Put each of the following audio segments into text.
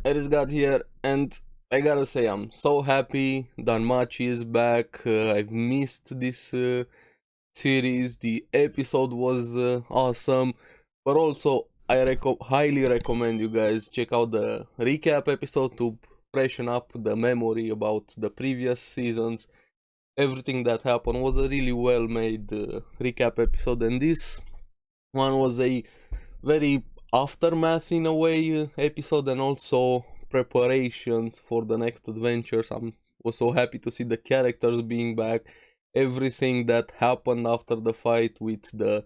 ARESxGOD here, and I gotta say I'm so happy Danmachi is back. I've missed this series. The episode was awesome, but also I highly recommend you guys check out the recap episode to freshen up the memory about the previous seasons. Everything that happened was a really well made recap episode, and this one was a very aftermath in a way episode, and also preparations for the next adventures. I was so happy to see the characters being back, everything that happened after the fight with the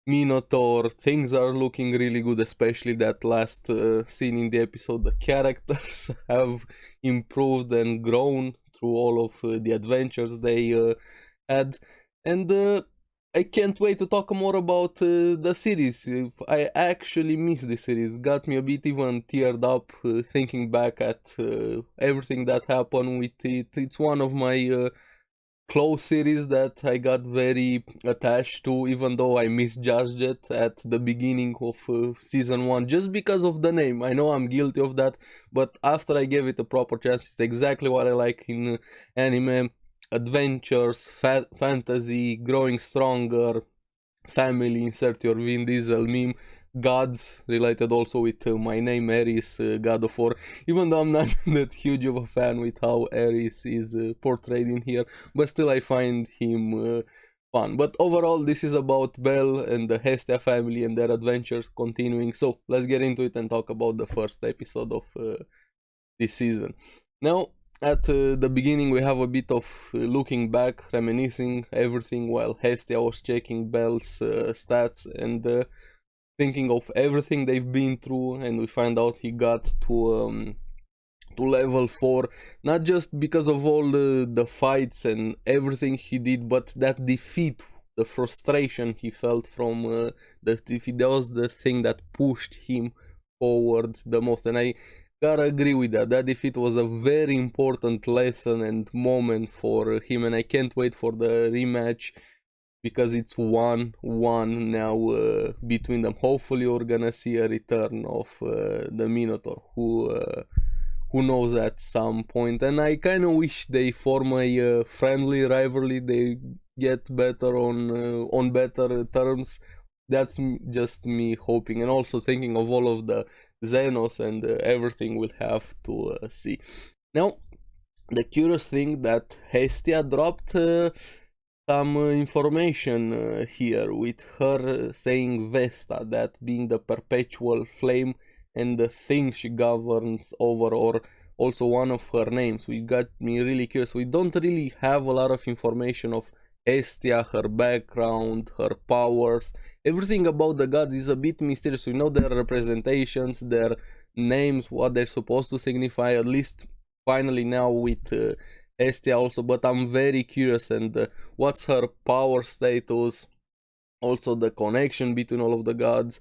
Minotaur. Things are looking really good, especially that last scene in the episode. The characters have improved and grown through all of the adventures they had, and I can't wait to talk more about the series. I actually miss the series. Got me a bit even teared up thinking back at everything that happened with it. It's one of my close series that I got very attached to, even though I misjudged it at the beginning of season 1 just because of the name. I know I'm guilty of that, but after I gave it a proper chance, it's exactly what I like in anime. Adventures, fantasy, growing stronger, family, insert your Vin Diesel meme, gods related also with my name Ares, God of War, even though I'm not that huge of a fan with how Ares is portrayed in here, but still I find him fun. But overall, this is about Belle and the Hestia family and their adventures continuing, so let's get into it and talk about the first episode of this season. Now, at the beginning, we have a bit of looking back, reminiscing everything while Hestia was checking Belle's stats and thinking of everything they've been through, and we find out he got to level 4, not just because of all the fights and everything he did, but that defeat, the frustration he felt from the defeat. That was the thing that pushed him forward the most, and I gotta agree with that. That defeat was a very important lesson and moment for him, and I can't wait for the rematch because it's 1-1 now between them. Hopefully, we're gonna see a return of the Minotaur, who knows at some point. And I kind of wish they form a friendly rivalry. They get better on better terms. That's just me hoping, and also thinking of all of the Xenos and everything we'll have to see. Now, the curious thing that Hestia dropped some information here with her saying Vesta, that being the perpetual flame and the thing she governs over, or also one of her names, which got me really curious. We don't really have a lot of information of Hestia, her background, her powers. Everything about the gods is a bit mysterious. We know their representations, their names, what they're supposed to signify, at least finally now with Hestia also, but I'm very curious, and what's her power status, also the connection between all of the gods.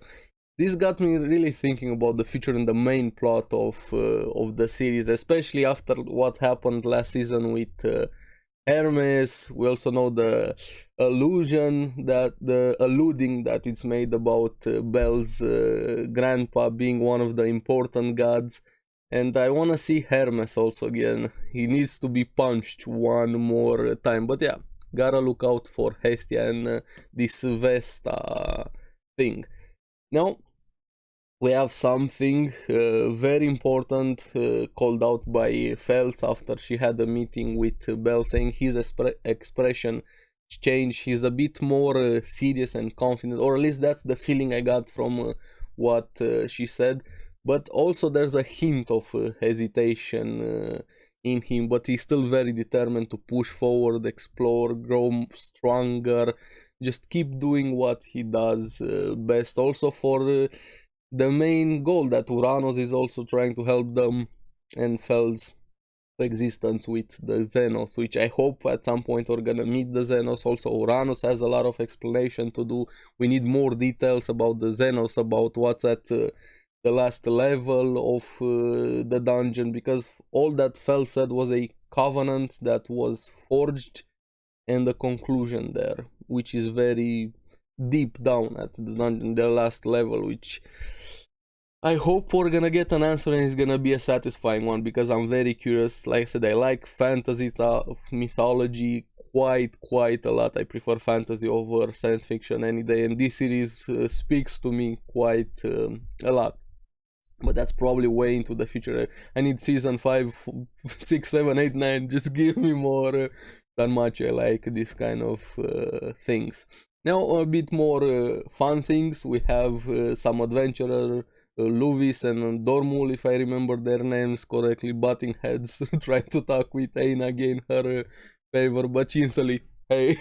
This got me really thinking about the future and the main plot of the series, especially after what happened last season with Hermes. We also know the alluding that it's made about Belle's grandpa being one of the important gods. And I want to see Hermes also again. He needs to be punched one more time. But yeah, gotta look out for Hestia and this Vesta thing. Now, we have something very important called out by Fels after she had a meeting with Belle, saying his expression changed. He's a bit more serious and confident, or at least that's the feeling I got from what she said. But also there's a hint of hesitation in him, but he's still very determined to push forward, explore, grow stronger, just keep doing what he does best. Also for the main goal that Uranus is also trying to help them and Fel's existence with the Xenos, which I hope at some point we're gonna meet the Xenos. Also, Uranus has a lot of explanation to do. We need more details about the Xenos, about what's at the last level of the dungeon, because all that Fel said was a covenant that was forged, and the conclusion there, which is very deep down at the dungeon, the last level, which I hope we're gonna get an answer and it's gonna be a satisfying one, because I'm very curious. Like I said, I like fantasy mythology quite a lot. I prefer fantasy over science fiction any day, and this series speaks to me quite a lot. But that's probably way into the future. I need season 5, 6, 7, 8, 9. Just give me more Danmachi. I like this kind of things. Now a bit more fun things. We have some adventurer Luvis and Dormul, if I remember their names correctly, butting heads, trying to talk with Aina, gain her favor, but she instantly, hey,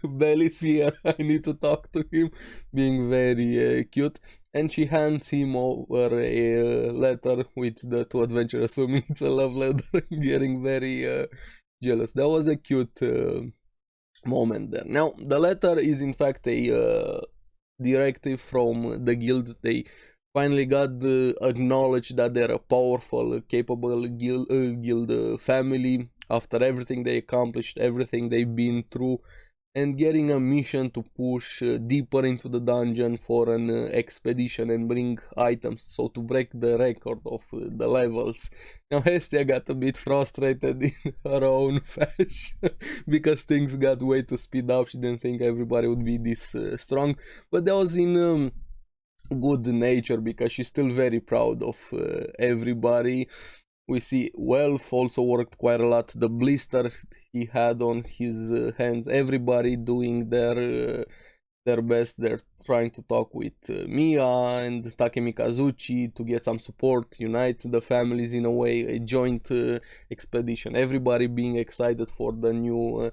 Belly's here, I need to talk to him, being very cute. And she hands him over a letter with the two adventurers, assuming it's a love letter, getting very jealous. That was a cute moment there. Now, the letter is in fact a directive from the guild. They finally got acknowledged that they're a powerful, capable guild family after everything they accomplished, everything they've been through, and getting a mission to push deeper into the dungeon for an expedition and bring items, so to break the record of the levels. Now Hestia got a bit frustrated in her own fashion because things got way too speed up. She didn't think everybody would be this strong, but that was in good nature, because she's still very proud of everybody. We see Welf also worked quite a lot. The blister he had on his hands, everybody doing their best. They're trying to talk with Mia and Takemi Kazuchi to get some support, unite the families in a way, a joint expedition. Everybody being excited for the new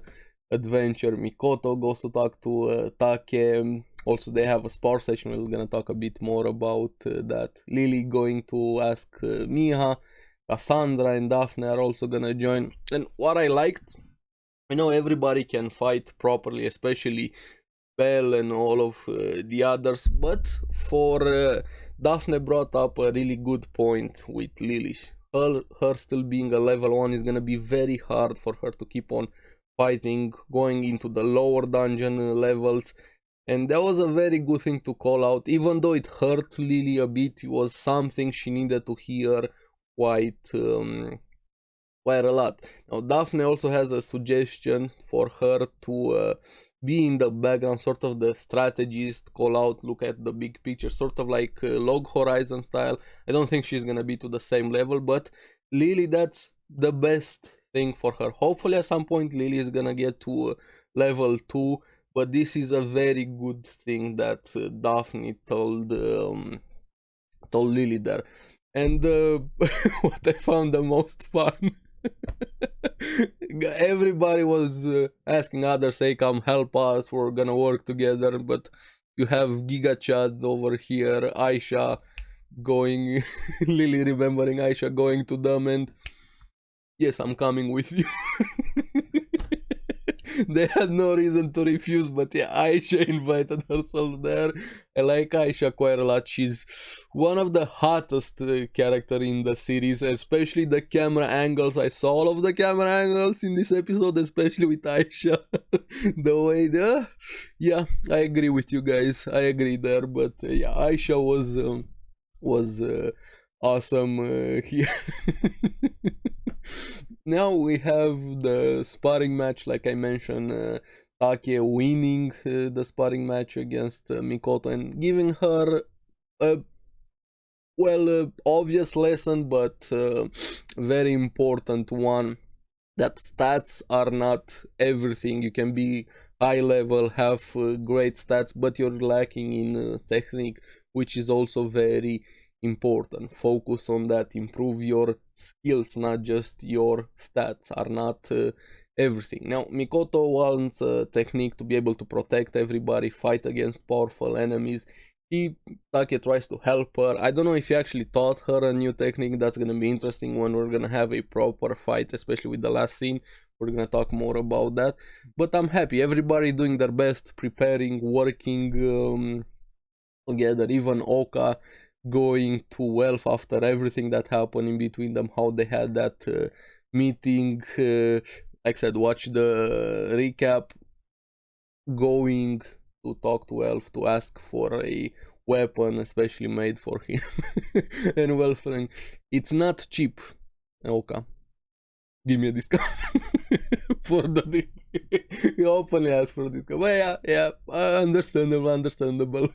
adventure. Mikoto goes to talk to Take. Also, they have a spar session. We're gonna talk a bit more about that. Lily going to ask Miha. Cassandra and Daphne are also gonna join. And what I liked, I know everybody can fight properly, especially Belle and all of the others, but for Daphne brought up a really good point with Lilith. Her still being a level 1 is gonna be very hard for her to keep on fighting, going into the lower dungeon levels. And that was a very good thing to call out. Even though it hurt Lily a bit, it was something she needed to hear quite a lot. Now Daphne also has a suggestion for her to be in the background, sort of the strategist, call out, look at the big picture, sort of like Log Horizon style. I don't think she's gonna be to the same level, but Lily, that's the best thing for her. Hopefully at some point Lily is gonna get to level 2, but this is a very good thing that Daphne told Lily there. And what I found the most fun, everybody was asking others, hey, come help us, we're gonna work together. But you have Giga Chad over here, Aisha going, Lily remembering Aisha going to them, and yes, I'm coming with you. They had no reason to refuse, but yeah, Aisha invited herself there. I like Aisha quite a lot. She's one of the hottest character in the series, especially the camera angles. I saw all of the camera angles in this episode, especially with Aisha. The way yeah, I agree with you guys. I agree there, but yeah, Aisha was awesome here. Now we have the sparring match, like I mentioned, Take winning the sparring match against Mikoto and giving her a obvious lesson, but very important one, that stats are not everything. You can be high level, have great stats, but you're lacking in technique, which is also very important. Focus on that, improve your skills, not just your stats are not everything. Now Mikoto wants a technique to be able to protect everybody, fight against powerful enemies. Take tries to help her. I don't know if he actually taught her a new technique. That's gonna be interesting when we're gonna have a proper fight, especially with the last scene. We're gonna talk more about that, but I'm happy everybody doing their best, preparing, working together. Even Oka going to Welf after everything that happened in between them, how they had that meeting. Like I said, watch the recap, going to talk to Welf to ask for a weapon especially made for him. And well, Frank, it's not cheap. Okay, give me a discount for the deal. You openly ask for a discount. But yeah, understandable.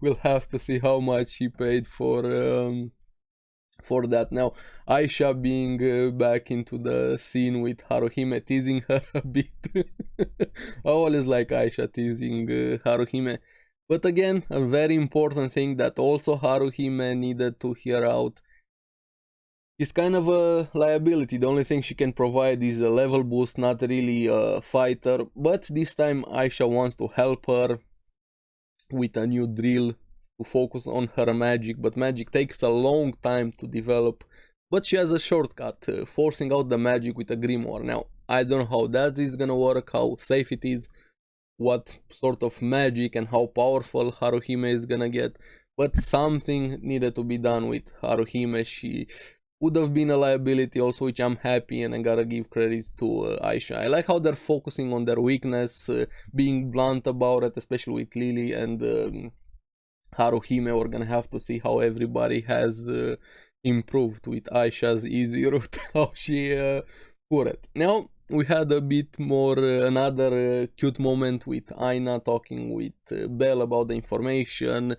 We'll have to see how much he paid for that. Now, Aisha being back into the scene with Haruhime, teasing her a bit. I always like Aisha teasing Haruhime. But again, a very important thing that also Haruhime needed to hear out. He's kind of a liability. The only thing she can provide is a level boost, not really a fighter. But this time Aisha wants to help her with a new drill to focus on her magic. But magic takes a long time to develop. But she has a shortcut, forcing out the magic with a grimoire. Now, I don't know how that is gonna work, how safe it is, what sort of magic and how powerful Haruhime is gonna get. But something needed to be done with Haruhime. She would have been a liability also, which I'm happy, and I gotta give credit to Aisha. I like how they're focusing on their weakness, being blunt about it, especially with Lily and Haruhime. We're gonna have to see how everybody has improved with Aisha's easy route, how she put it. Now, we had a bit more, another cute moment with Aina talking with Belle about the information,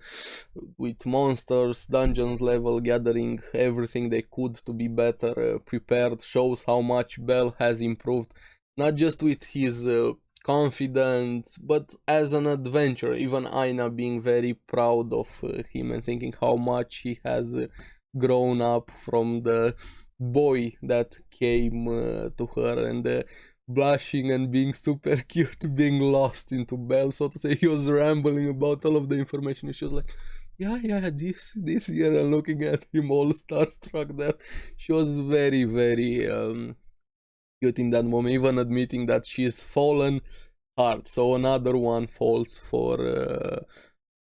with monsters, dungeons level, gathering everything they could to be better prepared. Shows how much Belle has improved, not just with his confidence, but as an adventurer. Even Aina being very proud of him and thinking how much he has grown up from the boy that came to her, and blushing and being super cute, being lost into Belle, so to say. He was rambling about all of the information, and she was like, yeah, this year, and looking at him all starstruck there. She was very, very cute in that moment, even admitting that she's fallen hard. So another one falls for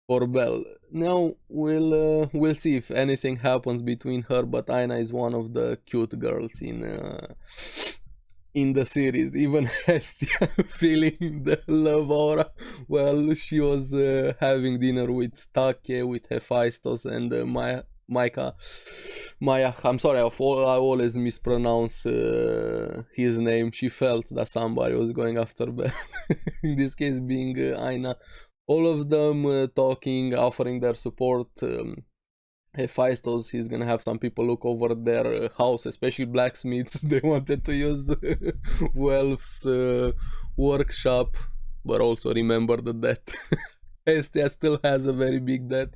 Belle. Now we'll see if anything happens between her, but Aina is one of the cute girls in the series. Even Hestia feeling the love aura while she was having dinner with Take, with Hephaestus, and Maya. I'm sorry, I always mispronounce his name. She felt that somebody was going after Belle. In this case being Aina. All of them talking, offering their support. Hephaestus, he's gonna have some people look over their house, especially blacksmiths. They wanted to use Welf's workshop, but also remember the debt. Hestia still has a very big debt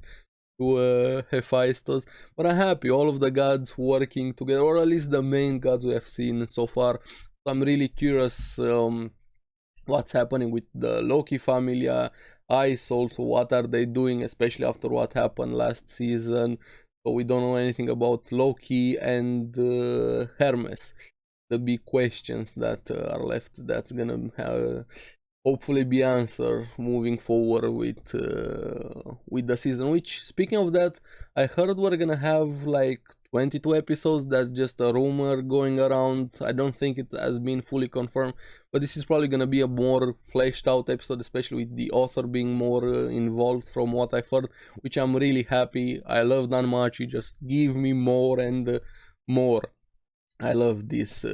to Hephaestus. But I'm happy, all of the gods working together, or at least the main gods we have seen so far. So I'm really curious what's happening with the Loki family. Ice also, what are they doing, especially after what happened last season. So we don't know anything about Loki and Hermes, the big questions that are left. That's gonna hopefully be answered moving forward with the season. Which, speaking of that, I heard we're gonna have like 22 episodes. That's just a rumor going around. I don't think it has been fully confirmed, but this is probably gonna be a more fleshed out episode, especially with the author being more involved, from what I've heard, which I'm really happy. I love Danmachi. Just give me more and more. I love this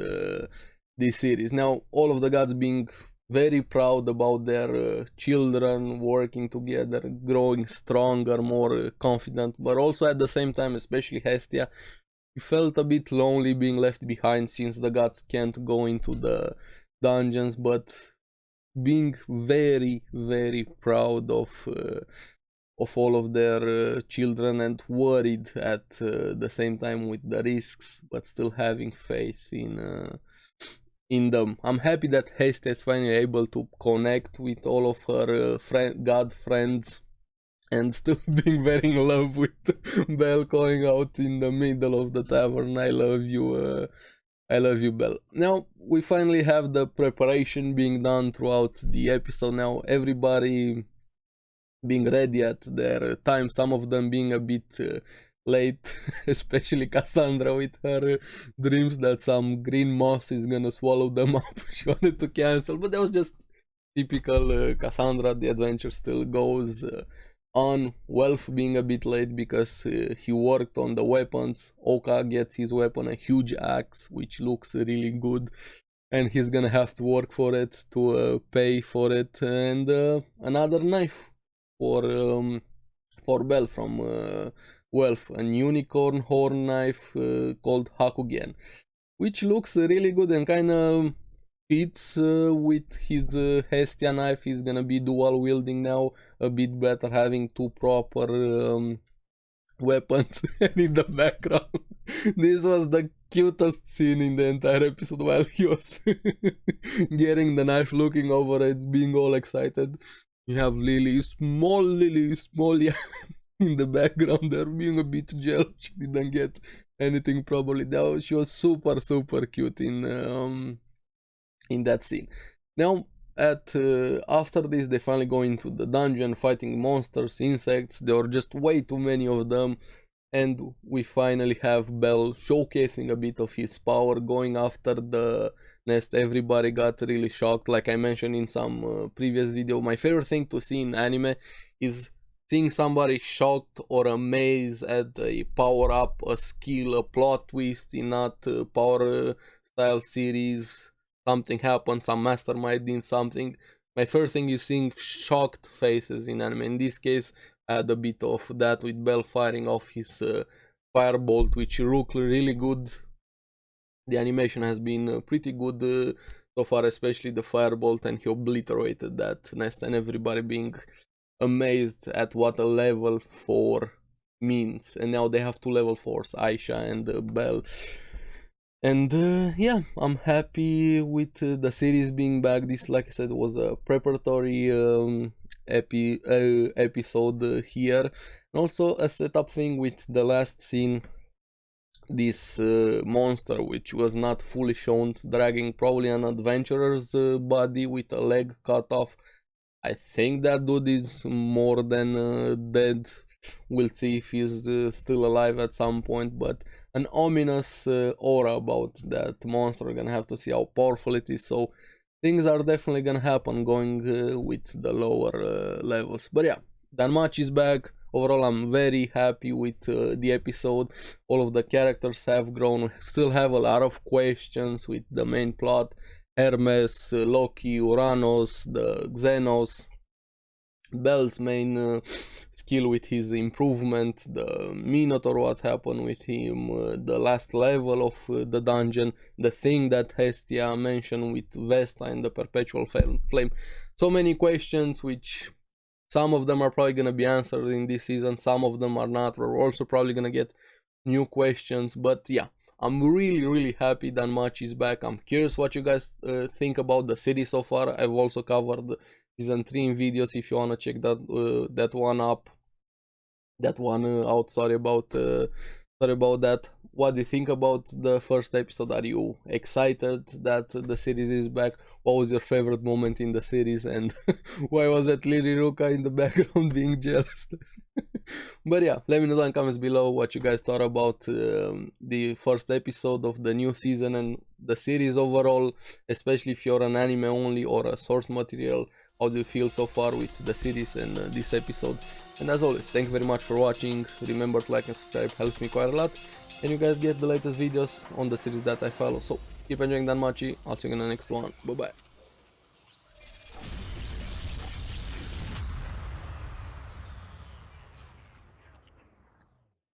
series. Now, all of the gods being very proud about their children working together, growing stronger, more confident, but also at the same time, especially Hestia, he felt a bit lonely being left behind since the gods can't go into the dungeons, but being very, very proud of all of their children, and worried at the same time with the risks, but still having faith in them. I'm happy that Hestia is finally able to connect with all of her god friends, and still being very in love with Belle, calling out in the middle of the tavern, I love you, Belle. Now we finally have the preparation being done throughout the episode. Now everybody being ready at their time, some of them being a bit late, especially Cassandra with her dreams that some green moss is gonna swallow them up. She wanted to cancel, but that was just typical Cassandra. The adventure still goes on, Welf being a bit late because he worked on the weapons. Oka gets his weapon, a huge axe, which looks really good, and he's gonna have to work for it to pay for it, and another knife for Bell from Welf, an unicorn horn knife called Hakugen, which looks really good and kind of fits with his Hestia knife. He's gonna be dual wielding now, a bit better, having two proper weapons. And in the background, this was the cutest scene in the entire episode while he was getting the knife, looking over it, being all excited. You have Lily, small, yeah, in the background there, being a bit jealous. She didn't get anything probably. Now she was super cute in that scene. Now after this, they finally go into the dungeon, fighting monsters, insects. There are just way too many of them, and we finally have Bell showcasing a bit of his power, going after the nest. Everybody got really shocked. Like I mentioned in some previous video, my favorite thing to see in anime is seeing somebody shocked or amazed at a power up, a skill, a plot twist in that power style series. Something happened, some mastermind did something. My first thing is seeing shocked faces in anime. In this case, I had a bit of that with Bell firing off his firebolt, which looked really good. The animation has been pretty good so far, especially the firebolt, and he obliterated that nest, and everybody being amazed at what a level 4 means. And now they have two level 4s, Aisha and Bell. And yeah, I'm happy with the series being back. This, like I said, was a preparatory episode here, and also a setup thing with the last scene. This monster, which was not fully shown, dragging probably an adventurer's body with a leg cut off. I think that dude is more than dead. We'll see if he's still alive at some point, but an ominous aura about that monster. We're gonna have to see how powerful it is, so things are definitely gonna happen going with the lower levels. But yeah, Danmachi is back. Overall, I'm very happy with the episode. All of the characters have grown. We still have a lot of questions with the main plot. Hermes, Loki, Uranus, the Xenos, Bell's main skill with his improvement, the Minotaur, what happened with him, the last level of the dungeon, the thing that Hestia mentioned with Vesta and the perpetual flame. So many questions, which some of them are probably going to be answered in this season, some of them are not. We're also probably going to get new questions, but yeah, I'm really happy Danmachi is back. I'm curious what you guys think about the series so far. I've also covered season 3 in videos if you want to check that one out. Sorry about that. What do you think about the first episode? Are you excited that the series is back? What was your favorite moment in the series, and why was that Lily Ruka in the background being jealous? But yeah, let me know in the comments below what you guys thought about the first episode of the new season and the series overall, especially if you're an anime only or a source material. How do you feel so far with the series and this episode? And as always, thank you very much for watching. Remember to like and subscribe, helps me quite a lot, and you guys get the latest videos on the series that I follow. So keep enjoying Danmachi. I'll see you in the next one. Bye bye.